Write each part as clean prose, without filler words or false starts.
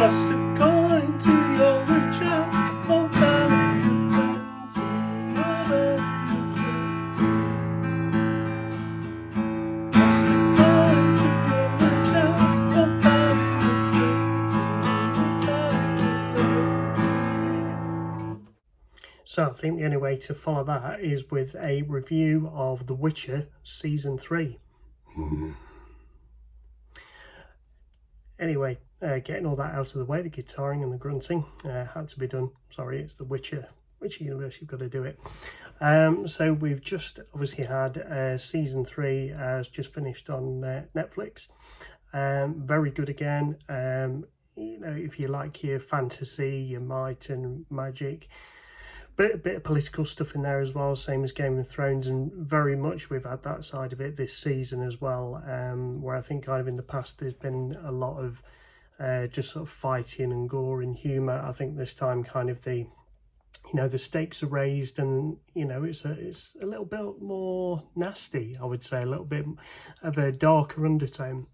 Toss a coin to your witcher, oh valley of plenty, oh valley of plenty. Toss a coin to your witcher, oh valley of plenty, oh valley of plenty. So I think the only way to follow that is with a review of The Witcher Season 3. Anyway, getting all that out of the way, the guitaring and the grunting had to be done. Sorry, it's The Witcher universe, you've got to do it. So we've just obviously had Season 3 has just finished on Netflix. Very good again. You know, if you like your fantasy, your might and magic, bit of political stuff in there as well, same as Game of Thrones, and very much we've had that side of it this season as well, where I think kind of in the past there's been a lot of just sort of fighting and gore and humour. I think this time kind of the stakes are raised, and it's a little bit more nasty, I would say, a little bit of a darker undertone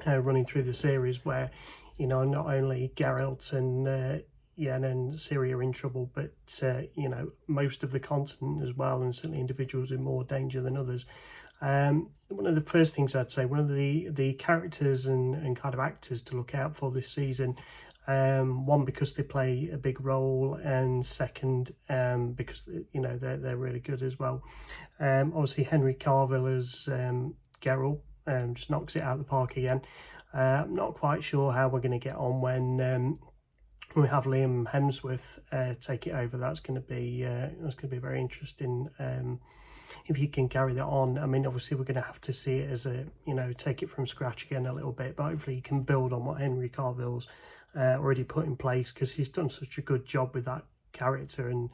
running through the series, where not only Geralt and Yen and Ciri are in trouble, but most of the continent as well, and certainly individuals in more danger than others. One of the first things I'd say, one of the characters and kind of actors to look out for this season, one, because they play a big role, and second, because they're really good as well. Obviously Henry Cavill as Geralt just knocks it out of the park again. I'm not quite sure how we're going to get on when we have Liam Hemsworth take it over. That's going to be very interesting. If you can carry that on, I mean, obviously we're going to have to see it as a take it from scratch again a little bit, but hopefully you can build on what Henry Cavill's already put in place, because he's done such a good job with that character and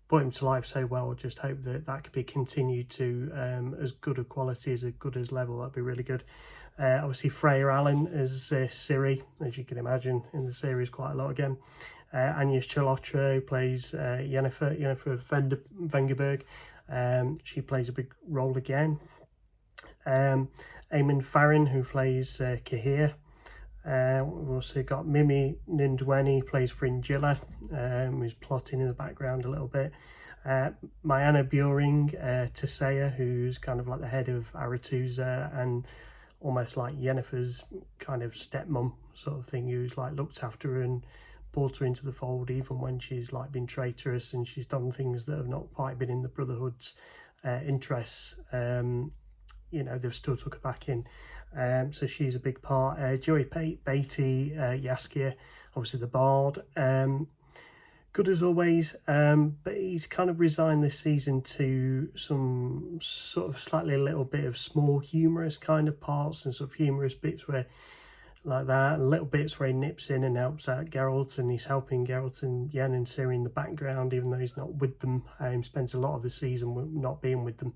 put him to life so well. I just hope that could be continued to as good a quality, as good as level. That'd be really good. Obviously Freya Allen as Ciri, as you can imagine, in the series quite a lot again. Agnes Chalotra plays Yennefer Vengerberg. She plays a big role again. Eamon Farron, who plays Cahir. We've also got Mimi Nindweni, plays Fringilla, who's plotting in the background a little bit. Mayanna Buring, Tisea, who's kind of like the head of Aretuza and almost like Yennefer's kind of stepmom sort of thing, who's like looked after her and brought her into the fold even when she's like been traitorous and she's done things that have not quite been in the Brotherhood's interests. They've still took her back in. So she's a big part. Joey Beatty, Yaskia, obviously the Bard. Good as always, but he's kind of resigned this season to some sort of slightly a little bit of small humorous kind of parts and sort of humorous bits where like that, little bits where he nips in and helps out Geralt, and he's helping Geralt and Yen and Ciri in the background, even though he's not with them. Spends a lot of the season not being with them.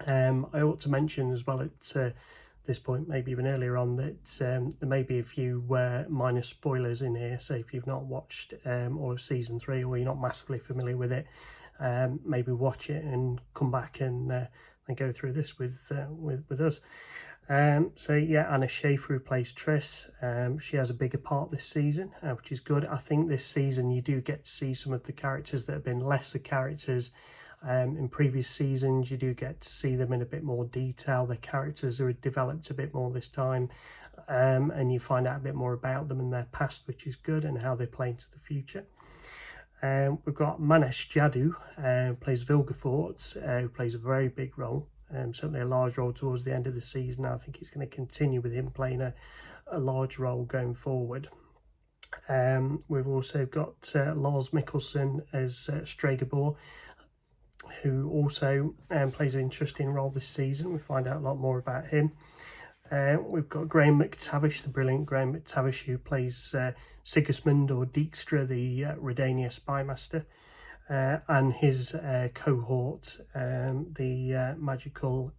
I ought to mention as well at this point, maybe even earlier on, that there may be a few minor spoilers in here. So if you've not watched all of season 3, or you're not massively familiar with it, maybe watch it and come back and go through this with us. So yeah, Anna Schaefer, who plays Triss, she has a bigger part this season, which is good. I think this season you do get to see some of the characters that have been lesser characters in previous seasons. You do get to see them in a bit more detail. The characters are developed a bit more this time, and you find out a bit more about them and their past, which is good, and how they play into the future. We've got Manesh Jadoo, plays Vilgefortz, who plays a very big role, certainly a large role towards the end of the season. I think it's going to continue with him playing a large role going forward. We've also got Lars Mikkelsen as Stregobor, who also plays an interesting role this season. We find out a lot more about him. We've got Graham McTavish, the brilliant Graham McTavish, who plays Sigismund or Dijkstra, the Redania spymaster, and his cohort, the magical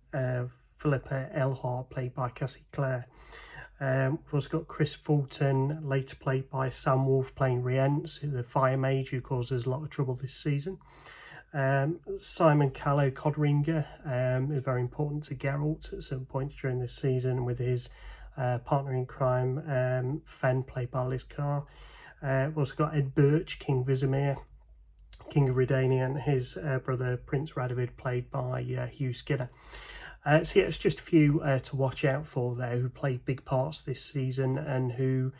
Philippa Eilhart, played by Cassie Clare. We've also got Chris Fulton, later played by Sam Wolf, playing Rience, the fire mage who causes a lot of trouble this season. Simon Callow Codringer is very important to Geralt at some points during this season with his partner in crime, Fen, played by Liz Carr. We've also got Ed Birch, King Vizimir, King of Redania, and his brother Prince Radovid, played by Hugh Skinner. So yeah, it's just a few to watch out for there who played big parts this season and who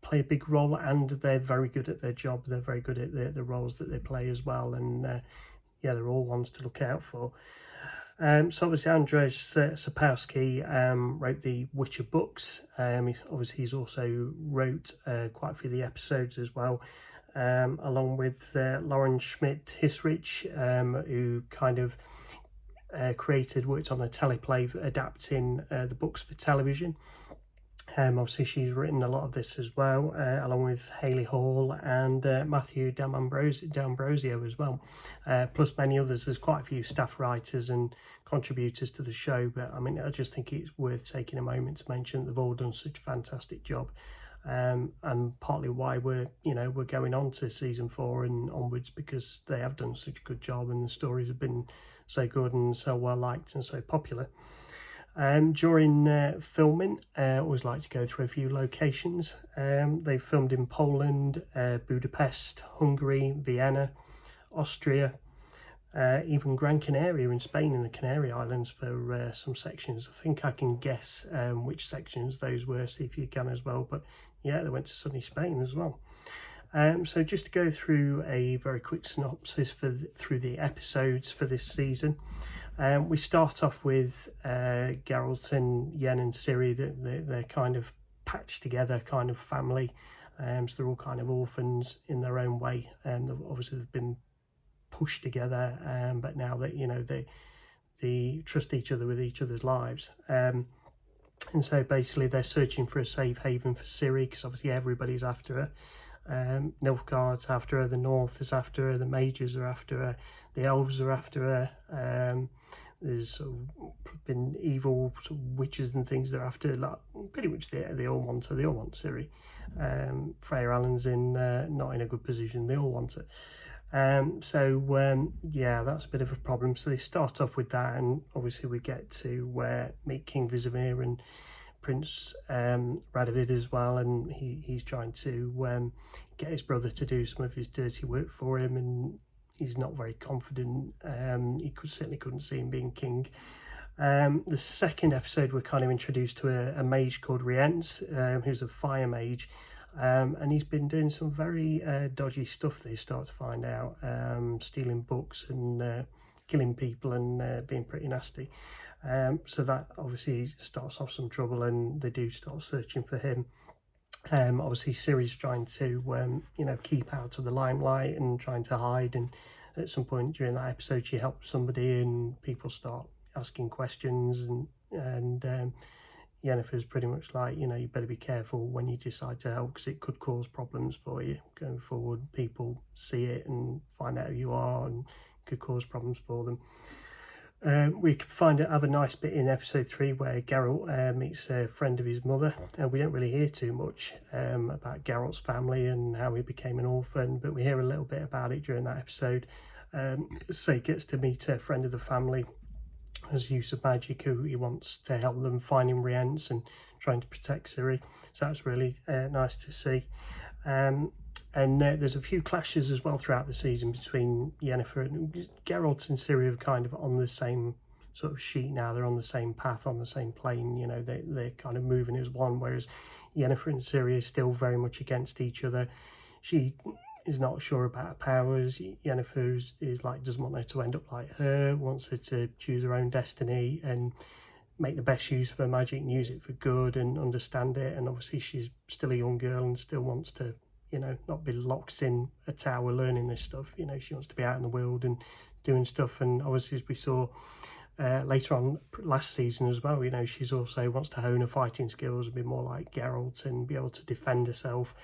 play a big role, and they're very good at their job. They're very good at the roles that they play as well, and yeah, they're all ones to look out for. So obviously Andrzej Sapkowski wrote the Witcher books. He's also wrote quite a few of the episodes as well, along with Lauren Schmidt-Hissrich, who kind of worked on the teleplay adapting the books for television. Obviously she's written a lot of this as well, along with Hayley Hall and Matthew D'Ambrosio as well, plus many others. There's quite a few staff writers and contributors to the show, but I mean, I just think it's worth taking a moment to mention that they've all done such a fantastic job, and partly why we're going on to season 4 and onwards, because they have done such a good job and the stories have been so good and so well liked and so popular. During filming, I always like to go through a few locations. They filmed in Poland, Budapest, Hungary, Vienna, Austria, even Gran Canaria in Spain, in the Canary Islands for some sections. I think I can guess which sections those were, see if you can as well. But yeah, they went to sunny Spain as well. So just to go through a very quick synopsis through the episodes for this season. We start off with Geralt and Yen and Ciri. They're kind of patched together kind of family. So they're all kind of orphans in their own way. Obviously they've been pushed together, but now that they trust each other with each other's lives. And so basically they're searching for a safe haven for Ciri, because obviously everybody's after her. Nilfgaard's after her, the North is after her, the Mages are after her, the Elves are after her. There's been evil witches and things they're after. Like, pretty much they all want her. They all want Ciri. Freya Allan's not in a good position. They all want her. Yeah, that's a bit of a problem. So they start off with that, and obviously we get to meet King Vizimir and Prince Radovid as well, and he's trying to get his brother to do some of his dirty work for him, and he's not very confident. He certainly couldn't see him being king. The second episode, we're kind of introduced to a mage called Rience, who's a fire mage, and he's been doing some very dodgy stuff. They start to find out, stealing books and killing people and being pretty nasty. So that obviously starts off some trouble, and they do start searching for him. Obviously Ciri's trying to keep out of the limelight and trying to hide, and at some point during that episode she helps somebody and people start asking questions, and Yennefer's pretty much like, you better be careful when you decide to help, because it could cause problems for you going forward. People see it and find out who you are, and could cause problems for them. We have a nice bit in episode 3 where Geralt meets a friend of his mother, and we don't really hear too much about Geralt's family and how he became an orphan, but we hear a little bit about it during that episode. So he gets to meet a friend of the family as use of magic, who he wants to help them finding Rience and trying to protect Ciri. So that's really nice to see. And there's a few clashes as well throughout the season between Yennefer and Geralt and Ciri are kind of on the same sort of sheet now. They're on the same path, on the same plane. They're kind of moving as one, whereas Yennefer and Ciri are still very much against each other. She is not sure about her powers. Yennefer is like, doesn't want her to end up like her, wants her to choose her own destiny and make the best use of her magic and use it for good and understand it. And obviously she's still a young girl and still wants to not be locked in a tower learning this stuff. She wants to be out in the world and doing stuff. And obviously, as we saw later on last season as well, she's also wants to hone her fighting skills and be more like Geralt and be able to defend herself.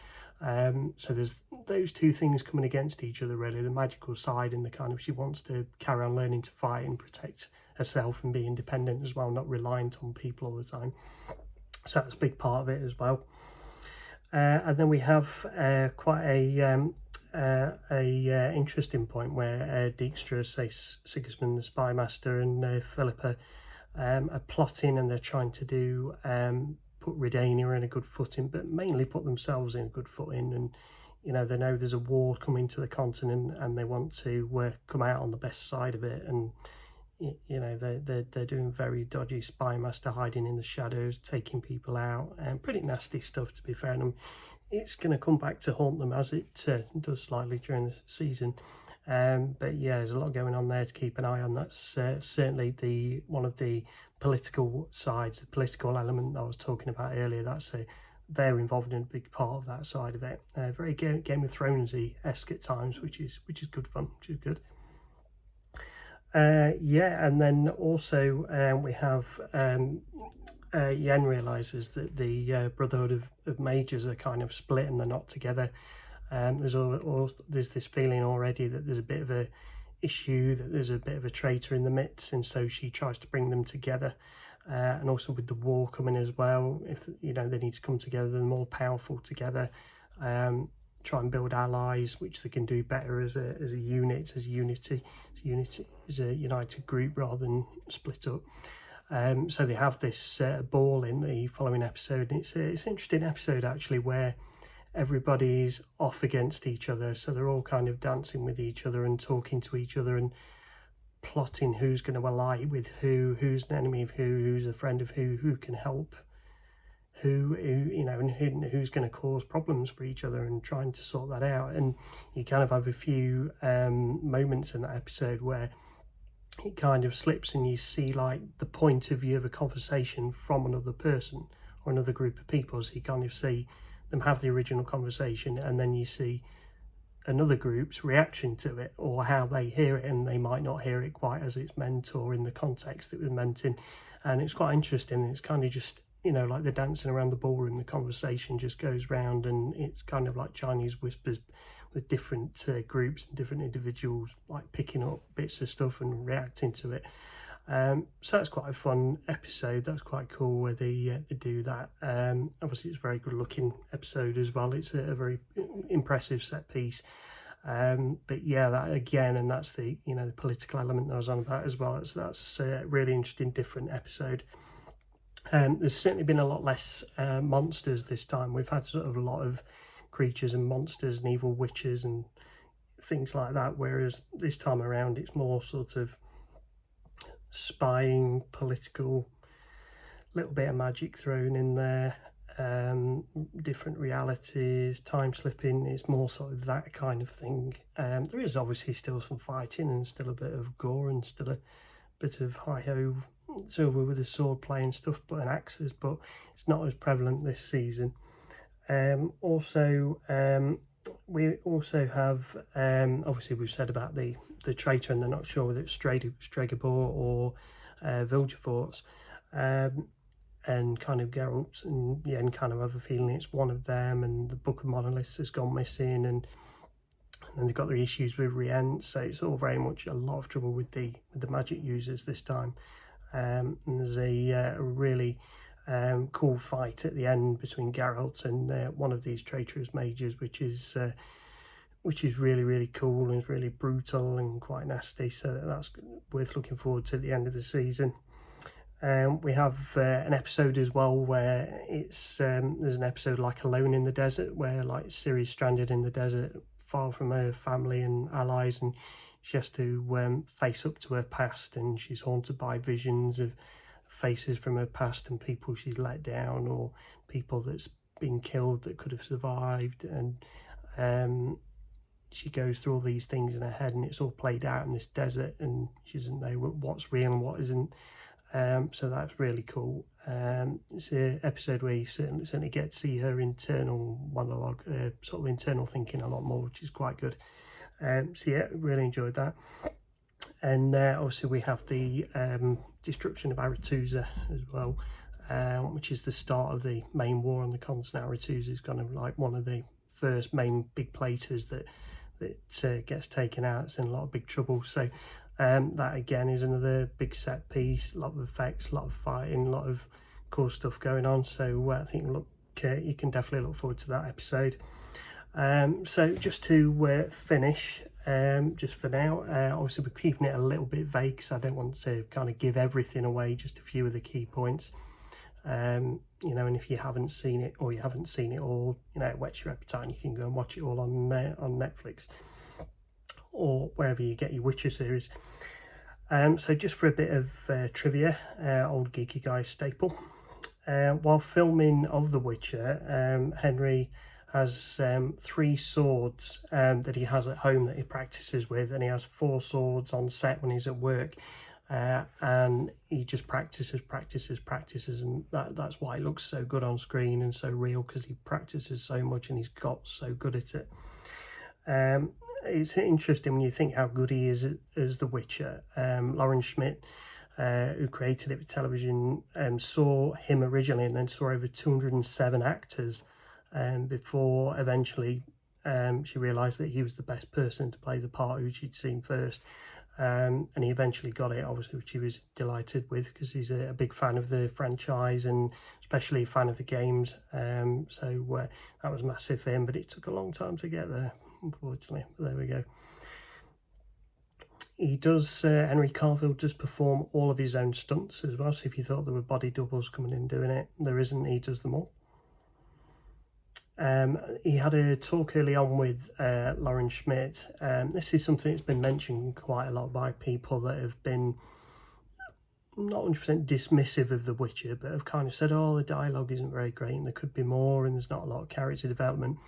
So there's those two things coming against each other, really, the magical side and the kind of, she wants to carry on learning to fight and protect herself and be independent as well, not reliant on people all the time. So that's a big part of it as well. And then we have quite a interesting point where Dijkstra, Sigismund the spy master, and Philippa are plotting, and they're trying to do put Redania in a good footing, but mainly put themselves in a good footing. And they know there's a war coming to the continent, and they want to come out on the best side of it. And they're doing very dodgy spy master, hiding in the shadows, taking people out, and pretty nasty stuff, to be fair. And it's going to come back to haunt them, as it does slightly during the season. But yeah, there's a lot going on there to keep an eye on. That's certainly one of the political sides, the political element that I was talking about earlier. They're involved in a big part of that side of it. Very Game of Thronesy-esque at times, which is good fun, which is good. And then also we have Yen realizes that the Brotherhood of Mages are kind of split and they're not together. There's this feeling already that there's a bit of a issue, that there's a bit of a traitor in the midst, and so she tries to bring them together. And also with the war coming as well, if they need to come together, they're more powerful together. Try and build allies, which they can do better as a unit, as a united group rather than split up. So they have this ball in the following episode, and it's an interesting episode actually, where everybody's off against each other, so they're all kind of dancing with each other and talking to each other and plotting who's going to ally with who's an enemy of who's a friend of who can help who and who's going to cause problems for each other, and trying to sort that out. And you kind of have a few moments in that episode where it kind of slips and you see like the point of view of a conversation from another person or another group of people. So you kind of see them have the original conversation, and then you see another group's reaction to it, or how they hear it, and they might not hear it quite as it's meant or in the context it was meant in. And it's quite interesting. It's kind of just like they're dancing around the ballroom, the conversation just goes round, and it's kind of like Chinese whispers with different groups and different individuals like picking up bits of stuff and reacting to it. So that's quite a fun episode. That's quite cool where they do that. Obviously it's a very good looking episode as well. It's a very impressive set piece. But yeah, that again, and that's the the political element that I was on about as well. That's a really interesting, different episode. There's certainly been a lot less monsters this time. We've had sort of a lot of creatures and monsters and evil witches and things like that, whereas this time around it's more sort of spying, political, little bit of magic thrown in there, different realities, time slipping. It's more sort of that kind of thing. There is obviously still some fighting and still a bit of gore and still a bit of hi-ho silver with a sword play and stuff, but an axes, but it's not as prevalent this season. We also have obviously we've said about the traitor, and they're not sure whether it's Stregobor or Vilgefortz, and kind of Geralt and Yen kind of have a feeling it's one of them, and the Book of Monoliths has gone missing, and then they've got their issues with Rience, so it's all very much a lot of trouble with the magic users this time. And there's a really cool fight at the end between Geralt and one of these traitorous mages, which is really, really cool and is really brutal and quite nasty. So that's worth looking forward to at the end of the season. We have an episode as well where it's there's an episode like Alone in the Desert, where like Ciri's stranded in the desert, far from her family and allies, and she has to face up to her past, and she's haunted by visions of faces from her past and people she's let down, or people that's been killed that could have survived, and she goes through all these things in her head, and it's all played out in this desert, and she doesn't know what's real and what isn't. So that's really cool. It's an episode where you certainly get to see her internal monologue, sort of internal thinking a lot more, which is quite good. So yeah, really enjoyed that. And obviously we have the destruction of Aretusa as well, which is the start of the main war on the continent. Aretusa is kind of like one of the first main big platers that gets taken out. It's in a lot of big trouble. So that again is another big set piece, a lot of effects, a lot of fighting, a lot of cool stuff going on. So I think you can definitely look forward to that episode. So just to finish, just for now. Obviously, we're keeping it a little bit vague because I don't want to kind of give everything away, just a few of the key points. You know, and if you haven't seen it, or you haven't seen it all, you know, it whets your appetite, and you can go and watch it all on Netflix or wherever you get your Witcher series. So just for a bit of trivia, old geeky guy staple. While filming of The Witcher, Henry has 3 swords that he has at home that he practices with, and he has 4 swords on set when he's at work, and he just practices, and that's why it looks so good on screen and so real, because he practices so much and he's got so good at it. It's interesting when you think how good he is as The Witcher. Lauren Schmidt, who created it for television, saw him originally and then saw over 207 actors before eventually she realised that he was the best person to play the part who she'd seen first. And he eventually got it, obviously, which he was delighted with, because he's a big fan of the franchise and especially a fan of the games. So that was massive for him, but it took a long time to get there, unfortunately. But there we go. He does, Henry Cavill does perform all of his own stunts as well, so if you thought there were body doubles coming in doing it, there isn't. He does them all. He had a talk early on with Lauren Schmidt. This is something that's been mentioned quite a lot by people that have been not 100% dismissive of The Witcher, but have kind of said, oh, the dialogue isn't very great and there could be more and there's not a lot of character development.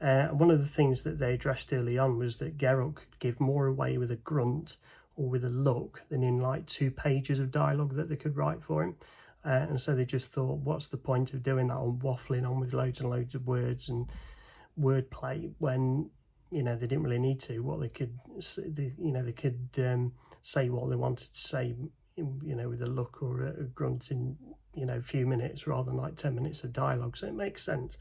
One of the things that they addressed early on was that Geralt could give more away with a grunt or with a look than in like 2 pages of dialogue that they could write for him. And so they just thought, what's the point of doing that on waffling on with loads and loads of words and wordplay when, you know, they didn't really need to. What they could, they could say what they wanted to say, you know, with a look or a grunt in, you know, a few minutes rather than like 10 minutes of dialogue. So it makes sense.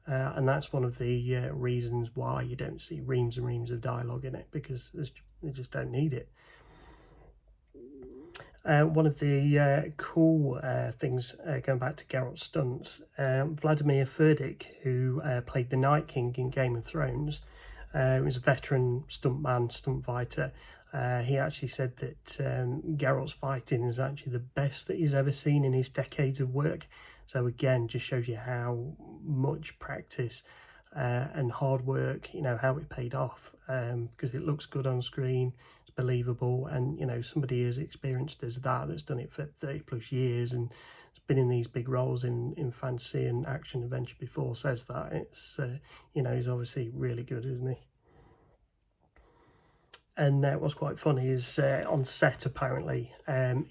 And that's one of the reasons why you don't see reams and reams of dialogue in it, because they just don't need it. One of the cool things, going back to Geralt's stunts, Vladimir Furdik, who played the Night King in Game of Thrones, was a veteran stuntman, stunt fighter. He actually said that Geralt's fighting is actually the best that he's ever seen in his decades of work. So again, just shows you how much practice and hard work, you know, how it paid off, because it looks good on screen, it's believable, and, you know, somebody as experienced as that's done it for 30 plus years and has been in these big roles in fantasy and action adventure before says that. It's, you know, he's obviously really good, isn't he? And what's quite funny is on set, apparently,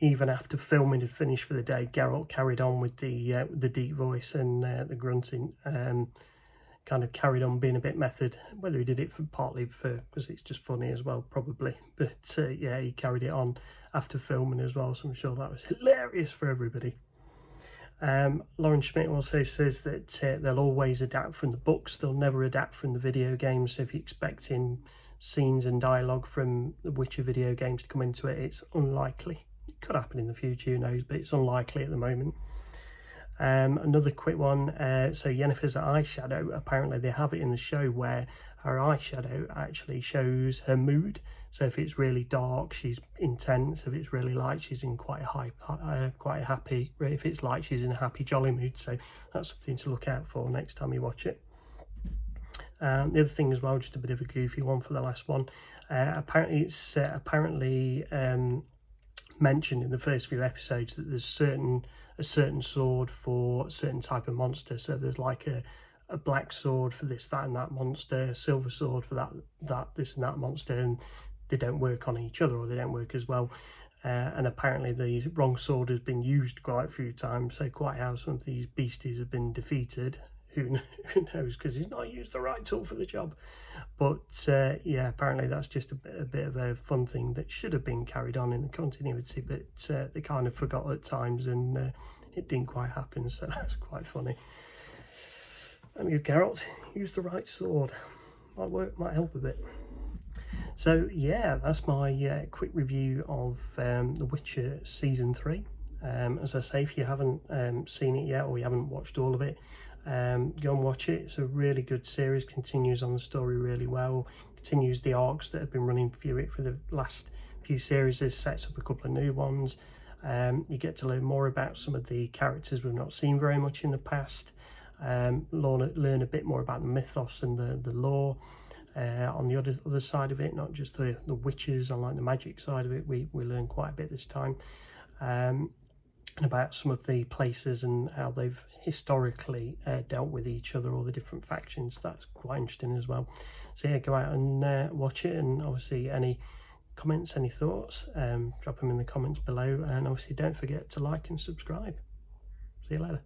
even after filming had finished for the day, Geralt carried on with the deep voice and the grunting, kind of carried on being a bit method. Whether he did it partly because it's just funny as well, probably. But yeah, he carried it on after filming as well, so I'm sure that was hilarious for everybody. Lauren Schmidt also says that they'll always adapt from the books, they'll never adapt from the video games. So if you're expecting scenes and dialogue from the Witcher video games to come into it, it's unlikely. It could happen in the future, who knows, but it's unlikely at the moment. Another quick one, so Yennefer's eyeshadow, apparently they have it in the show where her eyeshadow actually shows her mood. So if it's really dark, she's intense. If it's really light, she's in quite happy. If it's light, she's in a happy, jolly mood. So that's something to look out for next time you watch it. The other thing as well, just a bit of a goofy one for the last one. Apparently it's mentioned in the first few episodes that there's a certain sword for a certain type of monster. So there's like a black sword for this, that and that monster, a silver sword for that, this and that monster, and they don't work on each other, or they don't work as well. And apparently the wrong sword has been used quite a few times, so quite how some of these beasties have been defeated, who knows, because he's not used the right tool for the job. But yeah, apparently that's just a bit of a fun thing that should have been carried on in the continuity, but they kind of forgot at times, and it didn't quite happen, so that's quite funny. And you, Geralt, use the right sword. Might help a bit. So yeah, that's my quick review of The Witcher Season 3. As I say, if you haven't seen it yet, or you haven't watched all of it, Go and watch it. It's a really good series, continues on the story really well, continues the arcs that have been running through it for the last few series, sets up a couple of new ones. You get to learn more about some of the characters we've not seen very much in the past, learn a bit more about the mythos and the lore. On the other side of it, not just the witches and like the magic side of it, we learn quite a bit this time, and about some of the places and how they've historically dealt with each other, all the different factions. That's quite interesting as well. So yeah, go out and watch it, and obviously any comments, any thoughts, drop them in the comments below, and obviously don't forget to like and subscribe. See you later.